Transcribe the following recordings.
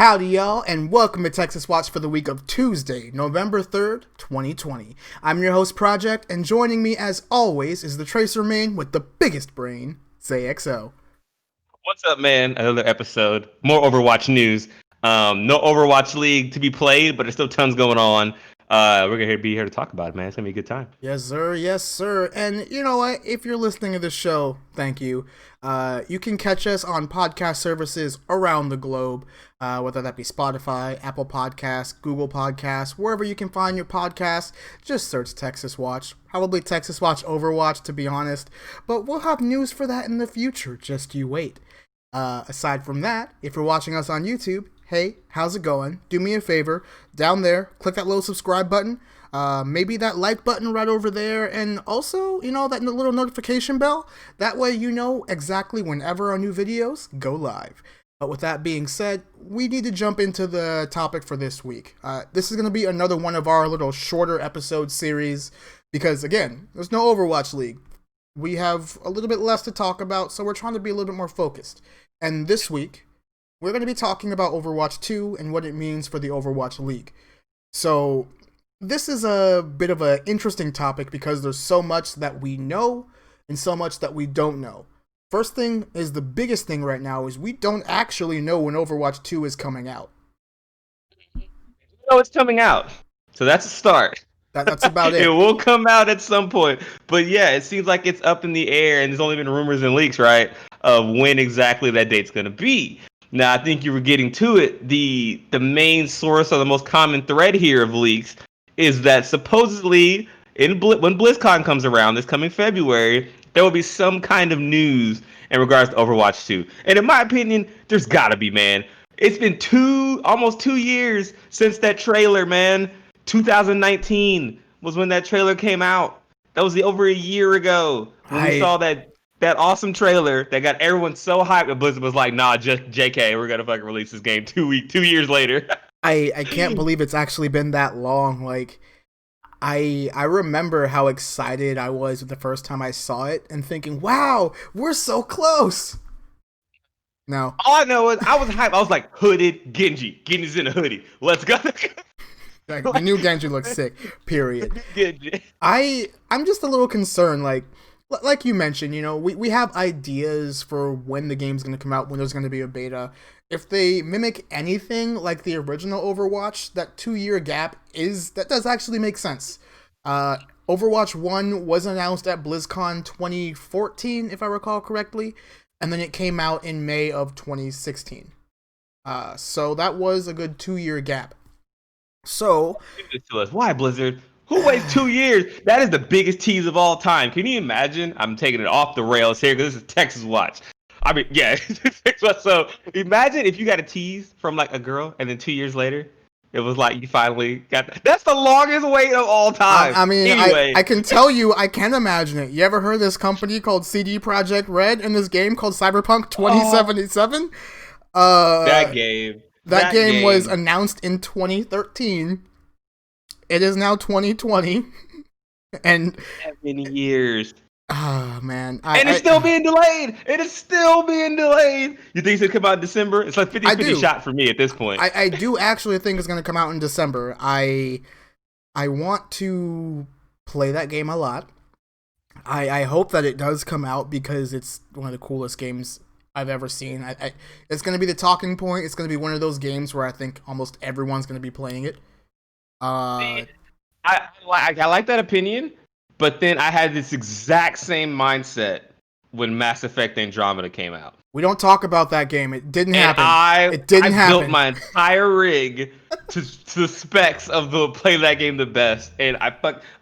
Howdy, y'all, and welcome to Texas Watch for the week of Tuesday, November 3rd, 2020. I'm your host, Projekt, and joining me, as always, is the Tracer main with the biggest brain, Zay. What's up, man? Another episode. More Overwatch news. No Overwatch League to be played, but there's still tons going on. We're going to be here to talk about it, man. It's going to be a good time. Yes, sir. Yes, sir. And you know what? If you're listening to this show, thank you. You can catch us on podcast services around the globe, whether that be Spotify, Apple Podcasts, Google Podcasts, wherever you can find your podcasts. Just search Texas Watch. Probably Texas Watch Overwatch, to be honest. But we'll have news for that in the future. Just you wait. Aside from that, if you're watching us on YouTube, hey, how's it going? Do me a favor, down there, click that little subscribe button, maybe that like button right over there, and also, that little notification bell. That way you know exactly whenever our new videos go live. But with that being said, we need to jump into the topic for this week. This is going to be another one of our little shorter episode series, because again, there's no Overwatch League. We have a little bit less to talk about, so we're trying to be a little bit more focused. And this week, we're going to be talking about Overwatch 2 and what it means for the Overwatch League. So, this is a bit of an interesting topic because there's so much that we know and so much that we don't know. First thing is the biggest thing right now is we don't actually know when Overwatch 2 is coming out. No, it's coming out. So that's a start. That's about it. It will come out at some point. But yeah, it seems like it's up in the air, and there's only been rumors and leaks, right, of when exactly that date's going to be. Now, I think you were getting to it. The main source or the most common thread here of leaks is that supposedly when BlizzCon comes around this coming February, there will be some kind of news in regards to Overwatch 2. And in my opinion, there's got to be, man. It's been almost 2 years since that trailer, man. 2019 was when that trailer came out. That was over a year ago when we saw that awesome trailer that got everyone so hyped that Blizzard was like, nah, just JK, we're gonna fucking release this game 2 years later. I can't believe it's actually been that long. Like, I remember how excited I was the first time I saw it and thinking, wow, we're so close. No. All I know is I was hyped. I was like, hooded Genji. Genji's in a hoodie. Let's go. Like, the new Genji looks sick, period. I'm just a little concerned, like you mentioned, we have ideas for when the game's going to come out, when there's going to be a beta. If they mimic anything like the original Overwatch, that 2-year gap that does actually make sense. Overwatch 1 was announced at BlizzCon 2014, if I recall correctly, and then it came out in May of 2016. So that was a good 2-year gap. So, why, Blizzard? Who waits 2 years? That is the biggest tease of all time. Can you imagine? I'm taking it off the rails here because this is Texas Watch. I mean, yeah. So imagine if you got a tease from like a girl, and then 2 years later, it was like you finally got that. That's the longest wait of all time. I mean, anyway. I can tell you, I can imagine it. You ever heard of this company called CD Projekt Red and this game called Cyberpunk 2077? That game. That game was announced in 2013. It is now 2020. And that many years. Oh, man. It's still being delayed. It is still being delayed. You think it's going to come out in December? It's like 50-50 shot for me at this point. I do actually think it's going to come out in December. I want to play that game a lot. I hope that it does come out because it's one of the coolest games I've ever seen. It's going to be the talking point. It's going to be one of those games where I think almost everyone's going to be playing it. I like that opinion, but then I had this exact same mindset when Mass Effect Andromeda came out. We don't talk about that game. It didn't happen. I happen. Built my entire rig to the specs of the play that game the best, and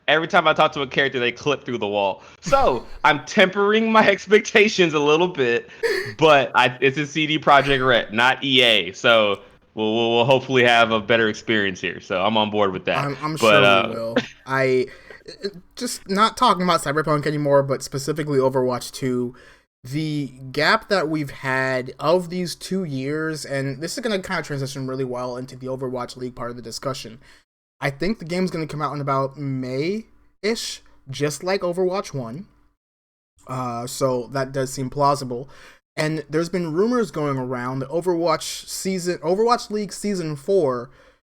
every time I talk to a character, they clip through the wall. So I'm tempering my expectations a little bit, but it's a CD Projekt Red, not EA. So we'll hopefully have a better experience here. So I'm on board with that. I'm sure we will. Just not talking about Cyberpunk anymore, but specifically Overwatch 2. The gap that we've had of these 2 years, and this is going to kind of transition really well into the Overwatch League part of the discussion. I think the game's going to come out in about May-ish, just like Overwatch 1. So that does seem plausible. And there's been rumors going around that Overwatch League Season 4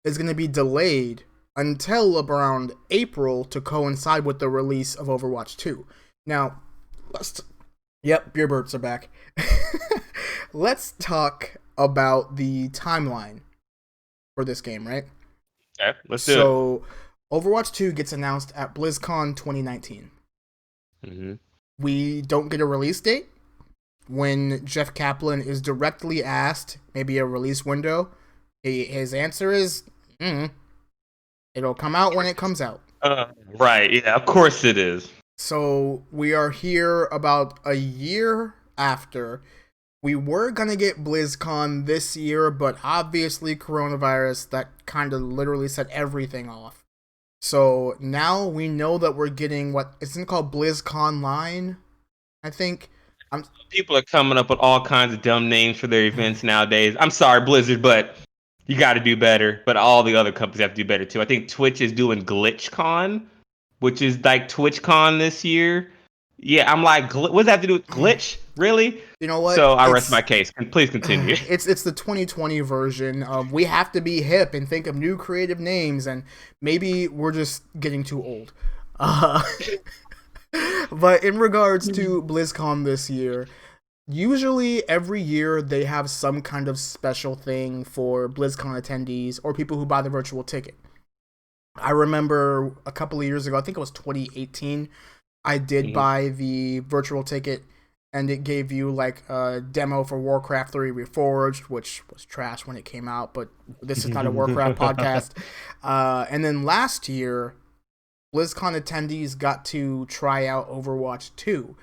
is going to be delayed until around April to coincide with the release of Overwatch 2. Now, let's yep, beer burps are back. Let's talk about the timeline for this game, right? Okay, let's do it. So, Overwatch 2 gets announced at BlizzCon 2019. Hmm. We don't get a release date. When Jeff Kaplan is directly asked, maybe a release window, his answer is, it'll come out when it comes out. Right. Yeah. Of course it is. So we are here about a year after. We were gonna get BlizzCon this year, but obviously coronavirus that kind of literally set everything off. So now we know that we're getting what isn't called BlizzCon Line, I think. I'm People are coming up with all kinds of dumb names for their events nowadays. I'm sorry, Blizzard, but you got to do better. But all the other companies have to do better too. I think Twitch is doing GlitchCon, which is like TwitchCon this year. Yeah, I'm like, what does that have to do with Glitch? Really? you know what? So I rest my case. Please continue. It's the 2020 version of we have to be hip and think of new creative names, and maybe we're just getting too old. Uh, but in regards to BlizzCon this year, usually every year they have some kind of special thing for BlizzCon attendees or people who buy the virtual ticket. I remember a couple of years ago, I think it was 2018, I did Mhm. buy the virtual ticket and it gave you like a demo for Warcraft 3 Reforged, which was trash when it came out, but this is not a Warcraft podcast. And then last year, BlizzCon attendees got to try out Overwatch 2.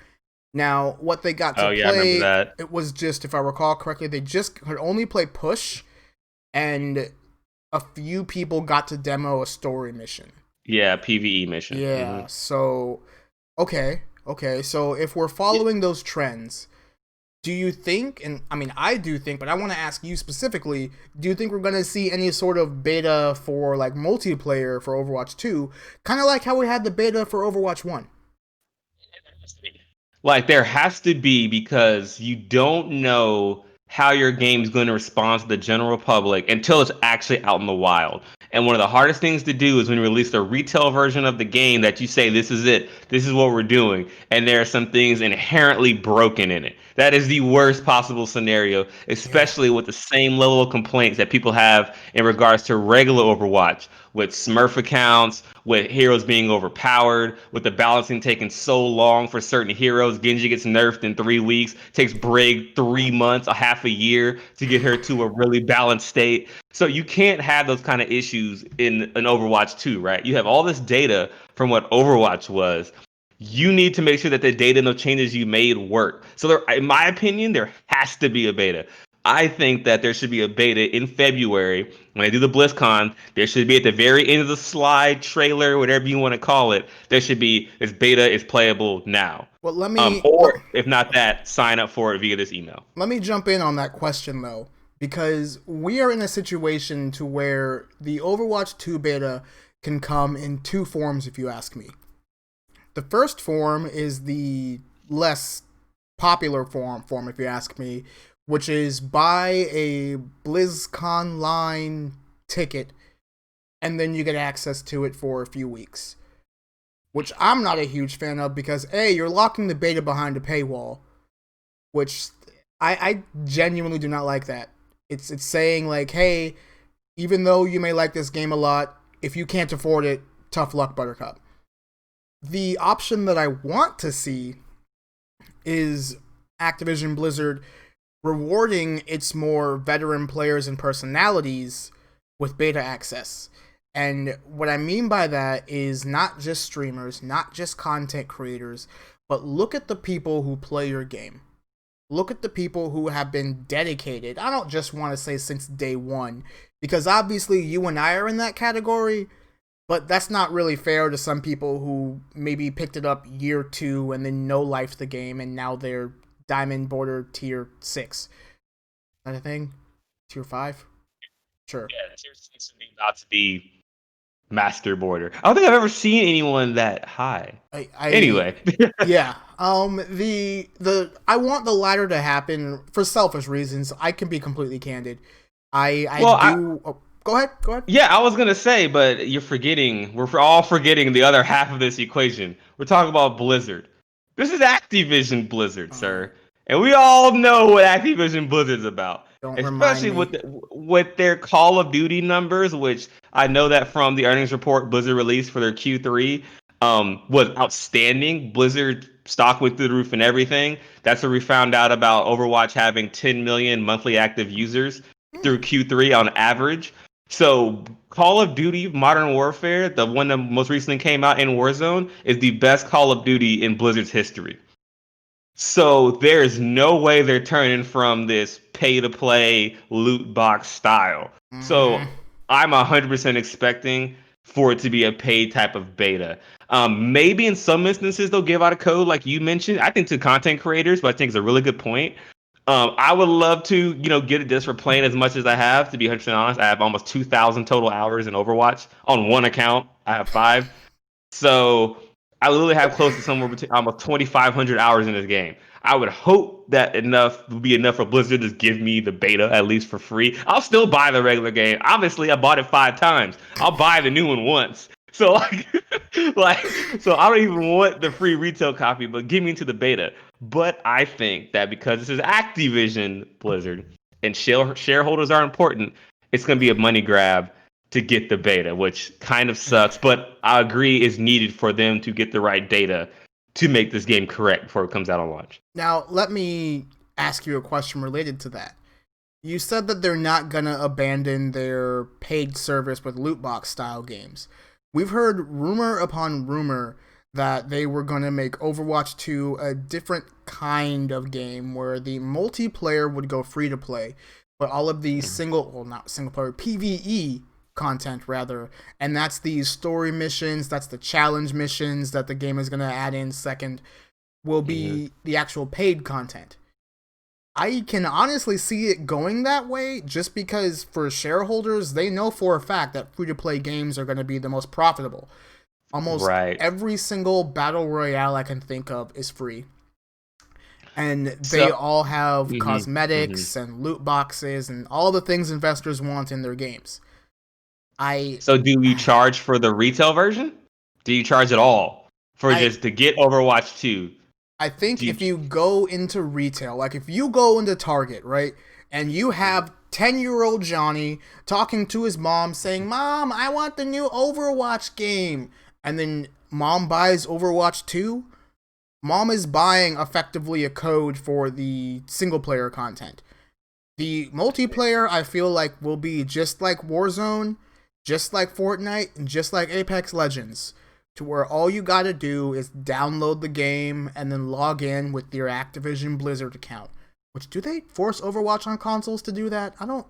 Now, what they got to Oh yeah, I remember play, that. it was just, if I recall correctly, they just could only play push, and a few people got to demo a story mission. Yeah, PVE mission. Yeah, so okay. So if we're following those trends, do you think, and I mean I do think, but I want to ask you specifically, do you think we're going to see any sort of beta for like multiplayer for Overwatch 2, kind of like how we had the beta for Overwatch 1? Like there has to be because you don't know how your game's going to respond to the general public until it's actually out in the wild. And one of the hardest things to do is when you release the retail version of the game that you say this is it, this is what we're doing, and there are some things inherently broken in it. That is the worst possible scenario, Yeah. especially with the same level of complaints that people have in regards to regular Overwatch, with Smurf accounts, with heroes being overpowered, with the balancing taking so long for certain heroes. Genji gets nerfed in 3 weeks, takes Brig 3 months, a half a year to get her to a really balanced state. So you can't have those kind of issues in an Overwatch 2, right? You have all this data from what Overwatch was. You need to make sure that the data and the changes you made work. So there, in my opinion, there has to be a beta. I think that there should be a beta in February when I do the BlizzCon. There should be at the very end of the slide, trailer, whatever you want to call it. There should be this beta is playable now. Well, Or if not that, sign up for it via this email. let me jump in on that question though, because we are in a situation to where the Overwatch 2 beta can come in two forms if you ask me. The first form is the less popular form if you ask me, which is buy a BlizzCon line ticket and then you get access to it for a few weeks. Which I'm not a huge fan of because A, you're locking the beta behind a paywall, which I genuinely do not like that. It's saying like, hey, even though you may like this game a lot, if you can't afford it, tough luck, Buttercup. The option that I want to see is Activision Blizzard rewarding its more veteran players and personalities with beta access. And what I mean by that is not just streamers, not just content creators, but look at the people who play your game. Look at the people who have been dedicated. I don't just want to say since day one, because obviously you and I are in that category, but that's not really fair to some people who maybe picked it up year two and then no life the game and now they're diamond border tier 6. Is that a thing? Tier 5? Sure. Yeah, tier 6 would be about to be. masterboarder. I don't think I've ever seen anyone that high. I Anyway, yeah. The I want the latter to happen for selfish reasons. I can be completely candid. I well, do. Oh, go ahead. Go ahead. yeah, I was gonna say, but you're forgetting. We're all forgetting the other half of this equation. We're talking about Blizzard. This is Activision Blizzard, Oh, sir, and we all know what Activision Blizzard's about. don't remind Especially me. with their Call of Duty numbers, which I know that from the earnings report Blizzard released for their Q3, was outstanding. Blizzard stock went through the roof and everything. That's where we found out about Overwatch having 10 million monthly active users Hmm. through Q3 on average. So Call of Duty Modern Warfare, the one that most recently came out in Warzone, is the best Call of Duty in Blizzard's history. So there's no way they're turning from this pay to play loot box style. Mm-hmm. So I'm 100% expecting for it to be a paid type of beta. Maybe in some instances they'll give out a code like you mentioned. I think to content creators, but I think it's a really good point. I would love to, get it just for playing as much as I have. To be 100% honest, I have almost 2,000 total hours in Overwatch on one account. I have five. So I literally have close to somewhere between almost 2,500 hours in this game. I would hope that enough would be enough for Blizzard to just give me the beta at least for free. I'll still buy the regular game. Obviously, I bought it 5 times. I'll buy the new one once. So so I don't even want the free retail copy, but give me to the beta. But I think that because this is Activision Blizzard and shareholders are important, it's going to be a money grab to get the beta, which kind of sucks, but I agree is needed for them to get the right data to make this game correct before it comes out on launch. Now let me ask you a question related to that. You said that they're not gonna abandon their paid service with loot box style games. We've heard rumor upon rumor that they were gonna make Overwatch 2 a different kind of game where the multiplayer would go free to play, but all of the not single player, PvE content rather, and that's the story missions, that's the challenge missions that the game is gonna add in second, will Mm-hmm. be the actual paid content. I can honestly see it going that way just because for shareholders, they know for a fact that free to play games are going to be the most profitable. Almost Right. every single battle royale I can think of is free. And they So, all have hmm hmm cosmetics and loot boxes and all the things investors want in their games. I so do you charge for the retail version? Do you charge at all for I just to get Overwatch 2? I think Do you? if you go into retail, like if you go into Target, right, and you have 10-year-old Johnny talking to his mom saying, "Mom, I want the new Overwatch game." And then mom buys Overwatch 2, mom is buying effectively a code for the single player content. The multiplayer, I feel like, will be just like Warzone, just like Fortnite, and just like Apex Legends, to where all you gotta do is download the game and then log in with your Activision Blizzard account. Which, do they force Overwatch on consoles to do that? I don't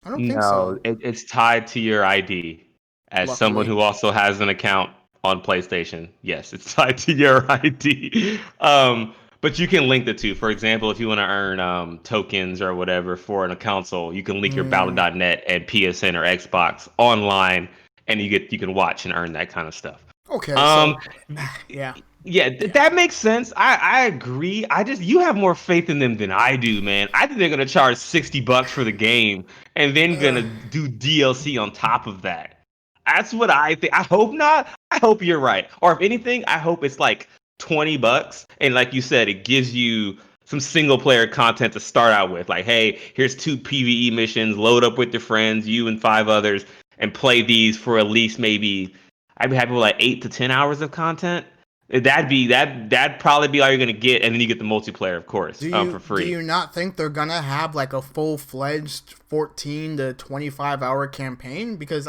think No, so. it's tied to your ID. As someone Luckily. who also has an account on PlayStation, yes, it's tied to your ID. But you can link the two. For example, if you want to earn tokens or whatever for a console, you can link your Mm, Battle.net and PSN or Xbox online, and you can watch and earn that kind of stuff. okay, Um, so yeah, yeah, yeah. that makes sense. I agree. I just you have more faith in them than I do, man. I think they're gonna charge $60 for the game and then Uh, gonna do DLC on top of that. That's what I think. I hope not. I hope you're right. Or if anything, I hope it's like $20. And like you said, it gives you some single player content to start out with. Like, hey, here's 2 PvE missions, load up with your friends, you and 5 others, and play these for at least maybe I'd be happy with like 8 to 10 hours of content. That'd probably be all you're gonna get, and then you get the multiplayer, of course, for do free. you not think they're gonna have like a full fledged 14 to 25 hour campaign? Because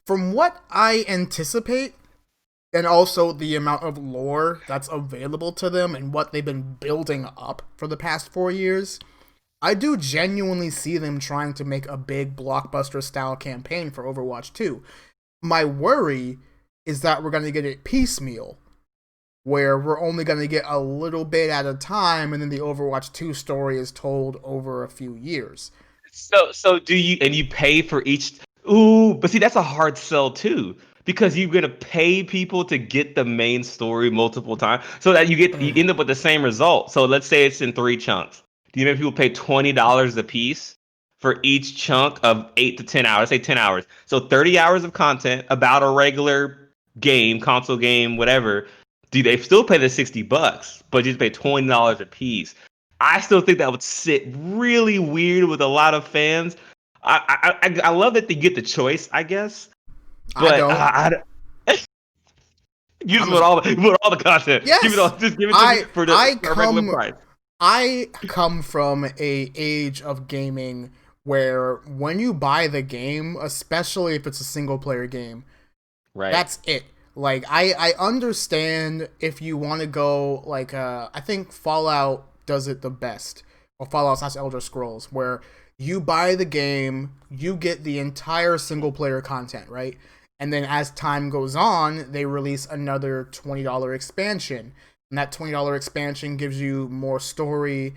from what I anticipate, and also the amount of lore that's available to them and what they've been building up for the past 4 years, I do genuinely see them trying to make a big blockbuster style campaign for Overwatch 2. My worry is that we're gonna get it piecemeal, where we're only going to get a little bit at a time, and then the Overwatch 2 story is told over a few years. So do you and you pay for each? Ooh, but see, that's a hard sell too. because you're gonna pay people to get the main story multiple times, so that you end up with the same result. So let's say it's in 3 chunks. Do you make people pay $20 a piece for each chunk of 8 to 10 hours? Say 10 hours. So 30 hours of content about a regular game, console game, whatever. Do they still pay the $60, but just pay $20 a piece? I still think that would sit really weird with a lot of fans. I love that they get the choice, I guess, I but don't. you just I'm want just, all the content. Give it yes. all. Just give it to me I I for a regular come price. I come from a age of gaming where when you buy the game, especially if it's a single player game, Right. that's it. Like I understand if you want to go like I think Fallout does it the best, or Fallout / Elder Scrolls, where you buy the game, you get the entire single player content, right? And then as time goes on, they release another $20 expansion, and that $20 expansion gives you more story,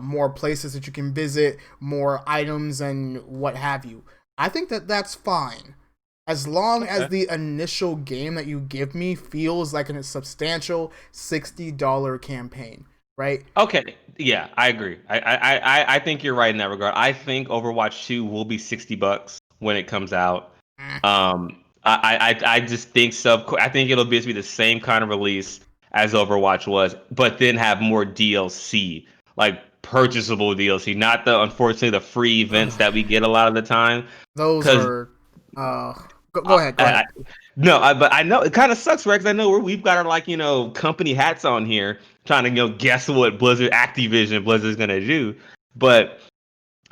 more places that you can visit, more items, and what have you. I think that that's fine as long as Okay. the initial game that you give me feels like a substantial $60 campaign, right? Okay. Yeah, I agree. I think you're right in that regard. I think Overwatch 2 will be $60 when it comes out. Mm. I just think so. I think it'll be the same kind of release as Overwatch was, but then have more DLC, like purchasable DLC, not the unfortunately the free events that we get a lot of the time. Those Because are go I, ahead, go I, ahead. no, but I know it kind of sucks, right? Because I know we've got our like company hats on here, trying to guess what Blizzard's gonna do. But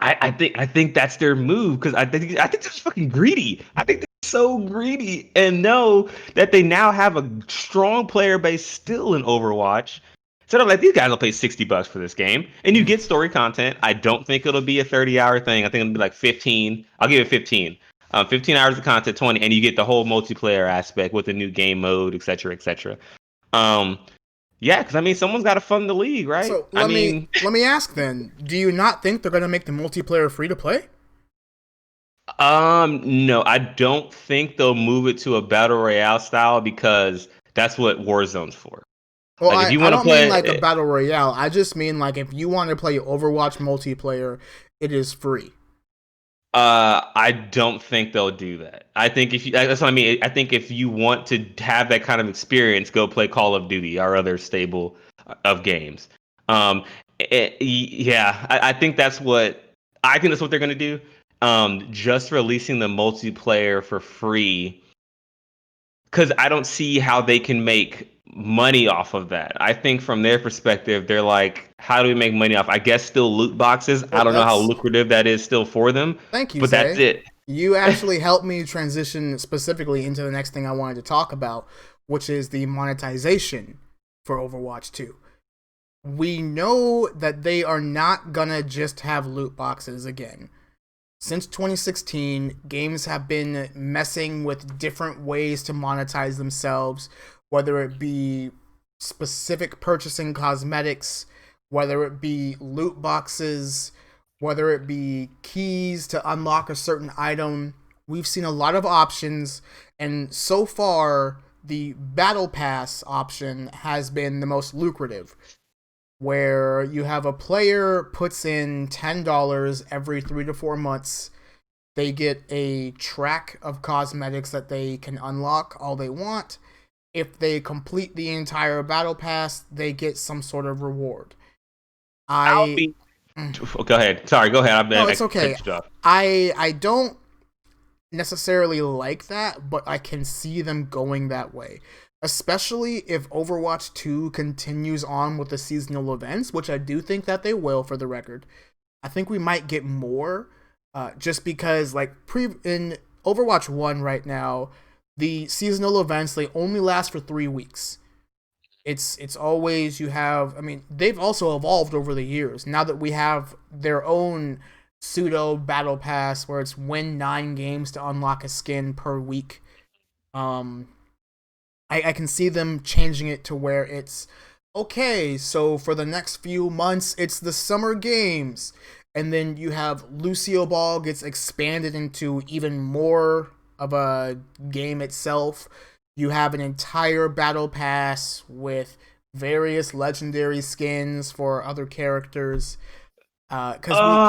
I think that's their move, because I think they're fucking greedy. I think they're so greedy and know that they now have a strong player base still in Overwatch. So they're like, these guys will pay $60 for this game, and you get story content. I don't think it'll be a 30-hour thing. I think it'll be like 15. I'll give it 15. 15 hours of content, 20, and you get the whole multiplayer aspect with the new game mode, etc., etc. Um, yeah, because I mean, someone's got to fund the league, right? So I let me mean, let me ask then, do you not think they're gonna make the multiplayer free to play? no, I don't think they'll move it to a battle royale style, because that's what Warzone's for. Well, Like, if you I want to don't mean play, like a battle royale. I just mean like if you want to play Overwatch multiplayer, it is free. I don't think they'll do that. I think if you, that's what I mean. I think if you want to have that kind of experience, go play Call of Duty, our other stable of games. Um, yeah, I think that's what they're gonna do. Just releasing the multiplayer for free, because I don't see how they can make money off of that. I think from their perspective, they're like, how do we make money off? I guess still loot boxes. I Well, don't know how that's lucrative that is still for them, thank you, but that's Zay. it. You actually helped me transition specifically into the next thing I wanted to talk about, which is the monetization for Overwatch 2. We know that they are not gonna just have loot boxes again. Since 2016, games have been messing with different ways to monetize themselves, whether it be specific purchasing cosmetics, whether it be loot boxes, whether it be keys to unlock a certain item. We've seen a lot of options, and so far, the Battle Pass option has been the most lucrative, where you have a player puts in $10 every 3 to 4 months. They get a track of cosmetics that they can unlock all they want. If they complete the entire battle pass, they get some sort of reward. I'll I be. Go ahead. Sorry. Go ahead. No, I it's okay. cut you off. I don't necessarily like that, but I can see them going that way. Especially if Overwatch 2 continues on with the seasonal events, which I do think that they will, for the record. I think we might get more, just because, like, in Overwatch 1 right now, the seasonal events, they only last for 3 weeks. It's always you have. I mean, they've also evolved over the years. Now that we have their own pseudo battle pass, where it's win 9 games to unlock a skin per week. Um, I can see them changing it to where it's okay. So for the next few months, it's the summer games, and then you have Lucio Ball gets expanded into even more. of a game itself. You have an entire battle pass with various legendary skins for other characters. Because we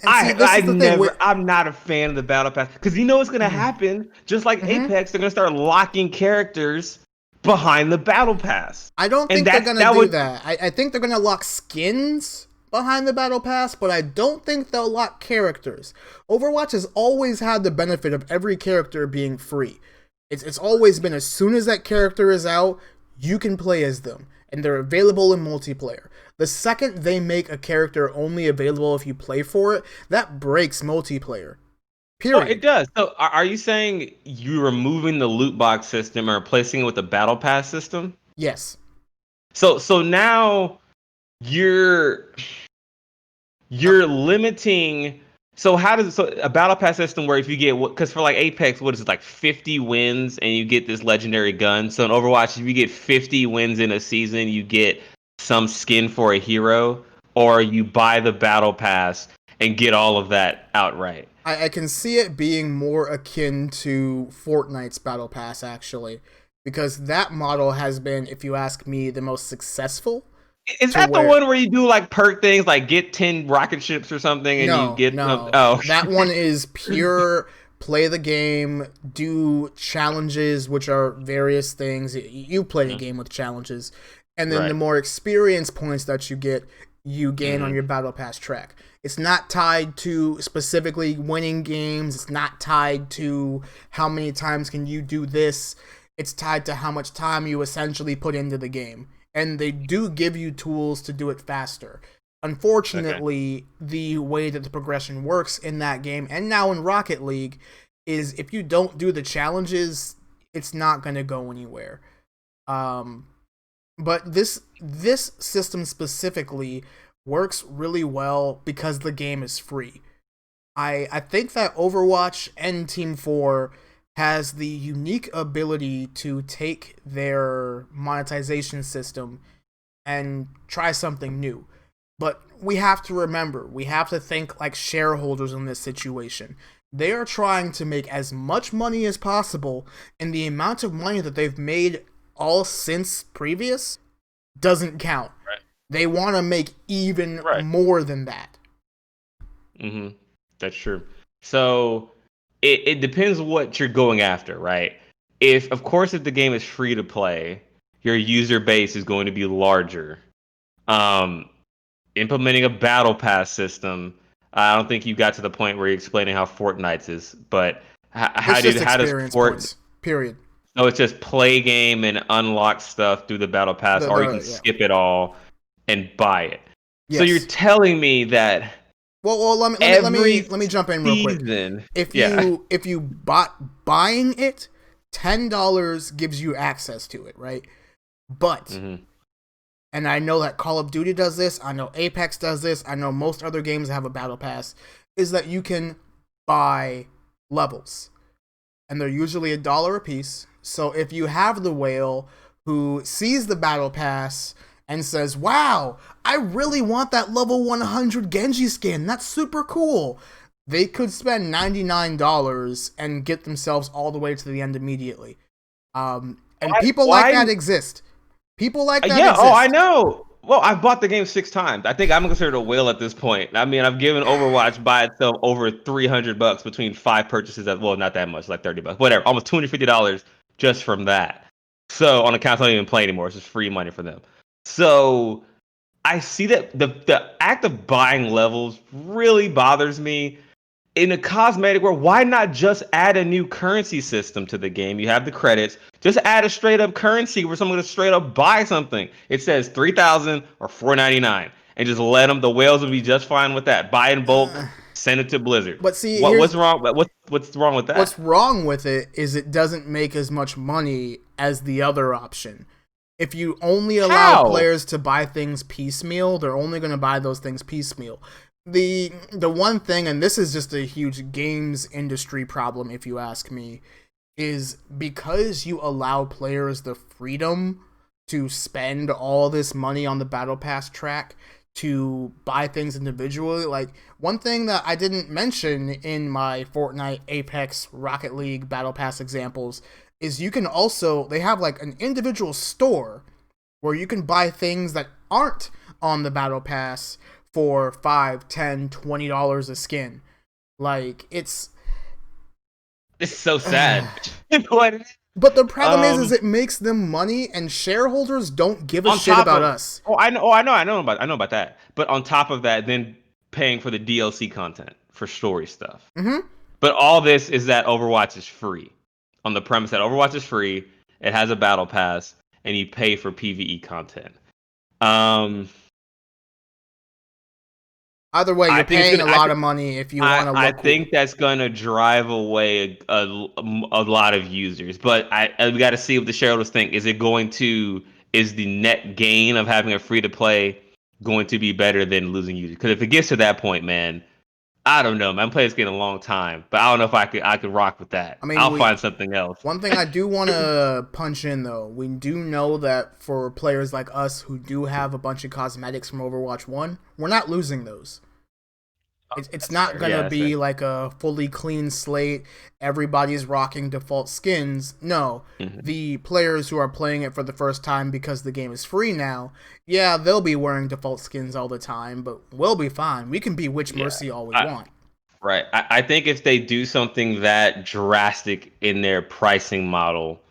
and see, this is the thing with. I'm not a fan of the battle pass because you know what's gonna Mm, happen. Just like mm-hmm. Apex, they're gonna start locking characters behind the battle pass, I don't and think they're that's gonna that do would. that. I think they're gonna lock skins behind the battle pass, but I don't think they'll lock characters. Overwatch has always had the benefit of every character being free. It's always been as soon as that character is out, you can play as them, and they're available in multiplayer. The second they make a character only available if you play for it, that breaks multiplayer. Oh, it Period. does. So, are you saying you're removing the loot box system and replacing it with the battle pass system? Yes. So now you're Uh, you're limiting. So how does a battle pass system where if you get because for like Apex, what is it like 50 wins and you get this legendary gun? So in Overwatch, if you get 50 wins in a season, you get some skin for a hero, or you buy the battle pass and get all of that outright. I can see it being more akin to Fortnite's Battle Pass, actually, because that model has been, if you ask me, the most successful. Is To that the where one where you do like perk things, like get 10 rocket ships or something, and you no, get some? no, Oh, that one is pure play the game, do challenges, which are various things. You play a game with challenges, and then the right. more experience points that you gain on Hmm. your battle pass track. It's not tied to specifically winning games. It's not tied to how many times can you do this. It's tied to how much time you essentially put into the game. And they do give you tools to do it faster. Okay. Unfortunately, the way that the progression works in that game and now in Rocket League is if you don't do the challenges, it's not going to go anywhere. Um, but this system specifically works really well because the game is free. I think that Overwatch and Team 4 has the unique ability to take their monetization system and try something new. But we have to remember, we have to think like shareholders in this situation. They are trying to make as much money as possible, and the amount of money that they've made all since previous doesn't count. Right. They want to make even Right. more than that. Hmm. That's true. So it depends what you're going after, right? If of course if the game is free to play, your user base is going to be larger. Um, Implementing a battle pass system. I don't think you got to the point where you're explaining how Fortnite's is, but It's just how does experience Fort? points. Period. No, it's just play game and unlock stuff through the battle pass, or you can Yeah. skip it all and buy it. So you're Yes. telling me that Well, every let me jump in real quick. season, If yeah. you bought buying it, $10 gives you access to it, right? But Hmm. and I know that Call of Duty does this, I know Apex does this, I know most other games have a battle pass, is that you can buy levels. And they're usually $1 a piece. So if you have the whale who sees the battle pass and says, "Wow, I really want that level 100 Genji skin. That's super cool." They could spend $99 and get themselves all the way to the end immediately. And people like Why? that exist. People like that Yeah. Oh, I exist. know. Well, I've bought the game 6 times. I think I'm considered a whale at this point. I mean, I've given Overwatch by itself over $300 between 5 purchases. Well, not that much, like $30, whatever, almost $250 just from that. So on accounts I don't even play anymore. It's just free money for them. So I see that the act of buying levels really bothers me in a cosmetic world. Why not just add a new currency system to the game? You have the credits. Just add a straight up currency where someone can straight up buy something. It says 3,000 or 499, and just let them. The whales will be just fine with that. Buy in bulk, Uh, send it to Blizzard. but see, What's here's wrong? What's wrong with what's that? wrong with it is it doesn't make as much money as the other option. If you only allow How? players to buy things piecemeal, they're only going to buy those things piecemeal. The one thing, and this is just a huge games industry problem if you ask me, is because you allow players the freedom to spend all this money on the battle pass track, to buy things individually. Like, one thing that I didn't mention in my Fortnite, Apex, Rocket League, Battle Pass examples is you can also, they have like an individual store where you can buy things that aren't on the Battle Pass for $5, $10, $20 a skin. Like, it's so sad. What? but the problem is it makes them money, and shareholders don't give a On shit top about of, us. I know about that. But on top of that, then paying for the DLC content for story stuff. Mm-hmm. But all this is that Overwatch is free, on the premise that Overwatch is free, it has a battle pass, and you pay for PVE content. Either way, you're I think it's paying gonna. a lot of money if you want to I look cool. think that's gonna drive away a lot of users. But we got to see what the shareholders think. Is the net gain of having a free to play going to be better than losing users? Because if it gets to that point, man, I don't know. Man, I'm playing this game a long time, but I don't know if I could rock with that. I mean, I'll find something else. one thing I do want to punch in though, we do know that for players like us who do have a bunch of cosmetics from Overwatch 1, we're not losing those. It's That's not fair. Yeah, gonna that's fair. be like a fully clean slate. Everybody's rocking default skins. No, Mhm. the players who are playing it for the first time because the game is free now, yeah, they'll be wearing default skins all the time, but we'll be fine. We can be Witch Yeah. Mercy all we I, want. right. I think if they do something that drastic in their pricing model,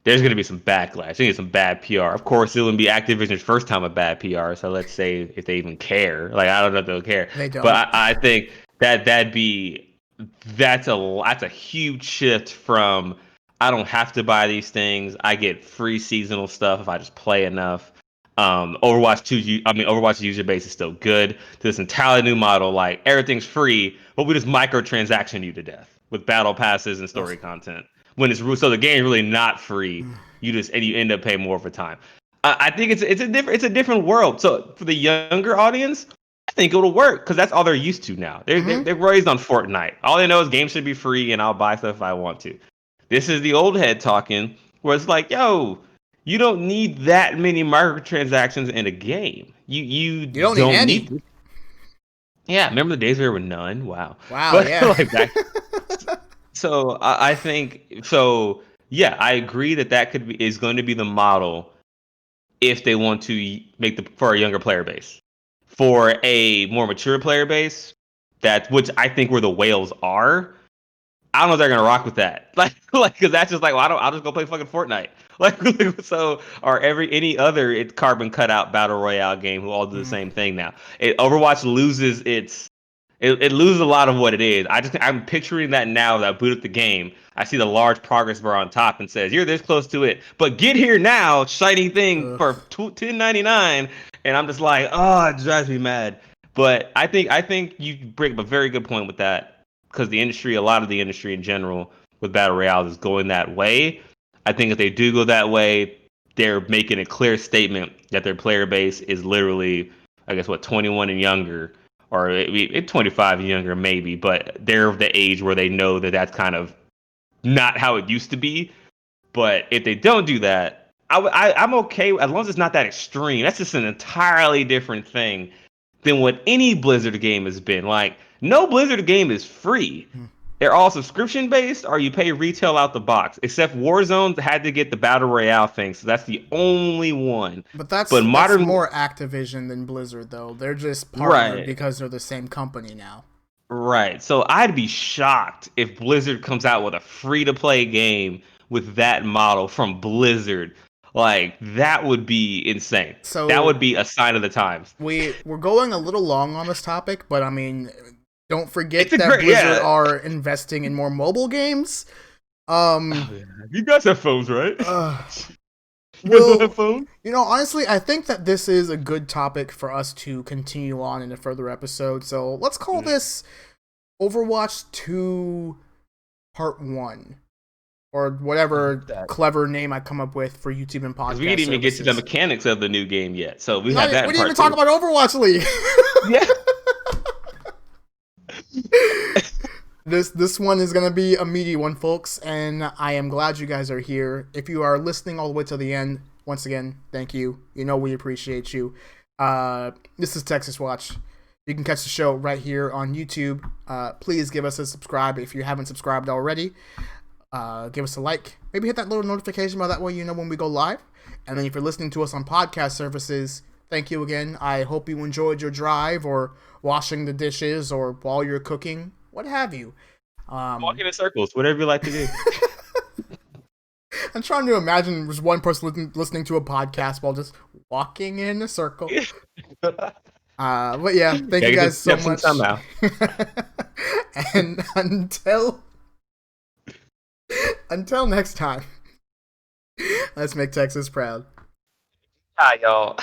there's going to be some backlash. There's going to be some bad PR. Of course, it wouldn't be Activision's first time of bad PR. So let's say if they even care. Like, I don't know if they'll care. They But don't. I think that'd be that's a huge shift from I don't have to buy these things. I get free seasonal stuff if I just play enough. Overwatch's user base is still good. To this entirely new model, like everything's free, but we just microtransaction you to death with battle passes and story Ugh. content. When it's so the game's really not free. You end up paying more for time. I think it's a different world. So for the younger audience, I think it'll work because that's all they're used to now. Mm-hmm. They're raised on Fortnite. All they know is games should be free, and I'll buy stuff if I want to. This is the old head talking, where it's like, yo, you don't need that many microtransactions in a game. You You don't need don't any. need. Yeah, remember the days there were none? Wow. Wow. But Yeah. like back. So I think so. Yeah, I agree that could be is going to be the model if they want to make the for a younger player base. For a more mature player base, that which I think where the whales are, I don't know if they're gonna rock with that. Because that's just like, well, I'll just go play fucking Fortnite. Like, so, or any other carbon cutout battle royale game who all do the Mm. same thing now. Overwatch loses it loses a lot of what it is. I'm picturing that now that I boot up the game. I see the large progress bar on top and says, "You're this close to it, but get here now, shiny thing Ugh. for $10.99." And I'm just like, oh, it drives me mad. But I think you bring up a very good point with that because a lot of the industry in general with battle royales is going that way. I think if they do go that way, they're making a clear statement that their player base is literally, I guess, 21 and younger, or 25 and younger maybe, but they're of the age where they know that that's kind of not how it used to be. But if they don't do that, I'm okay as long as it's not that extreme. That's just an entirely different thing than what any Blizzard game has been. Like, no Blizzard game is free. Mm. They're all subscription based, or you pay retail out the box. Except Warzone had to get the battle royale thing, so that's the only one. But But that's modern, more Activision than Blizzard though. They're just partnered right, because they're the same company now. right. So I'd be shocked if Blizzard comes out with a free to play game with that model from Blizzard. Like, that would be insane. That So would be a sign of the times. we're going a little long on this topic, but I mean, don't It's forget a that great, Blizzard yeah. are investing in more mobile games. Oh, yeah. You guys have phones, right? Uh, You guys don't have well, phones? honestly, I think that this is a good topic for us to continue on in a further episode. So let's call this Overwatch 2 Part 1. Or whatever That. clever name I come up with for YouTube and Because podcast we didn't even get to the services. mechanics of the new game yet. So we Not, have that we in didn't part even talk two. about Overwatch League. Yeah. This one is gonna be a meaty one, folks, and I am glad you guys are here. If you are listening all the way to the end, once again, thank you. You know we appreciate you. This is Texas Watch. You can catch the show right here on YouTube. Please give us a subscribe if you haven't subscribed already. Give us a like. Maybe hit that little notification bell. That way you know when we go live. And then if you're listening to us on podcast services, thank you again. I hope you enjoyed your drive or washing the dishes or while you're cooking, what have you. Walking in circles, whatever you like to do. I'm trying to imagine just one person listening to a podcast while just walking in a circle. But yeah, thank you guys so much. And until next time, let's make Texas proud. Hi, y'all.